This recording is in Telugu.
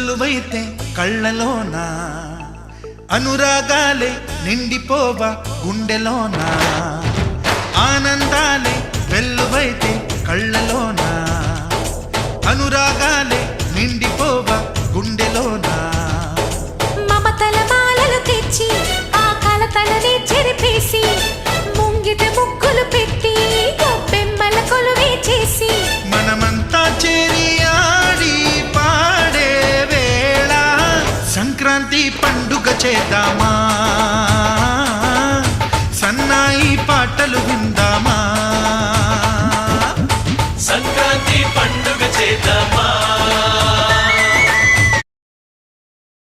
వెల్లువైతే కళ్ళలోన అనురాగాలే నిండిపోవా గుండెలోన ఆనందాలే వెల్లువైతే కళ్ళలోన అనురాగాలే నిండిపోవా గుండెలోన మమతల మాలలు తెచ్చి ఆ కలతలని చెరిపేసి ముంగిట ముగ్గులు పెట్టి గొప్పెమ్మల కొలువే చేసి మనమంతా చేరి ఆడి పాడే వేళ సంక్రాంతి పండుగ చేద్దామా సన్నాయి పాటలు విందామా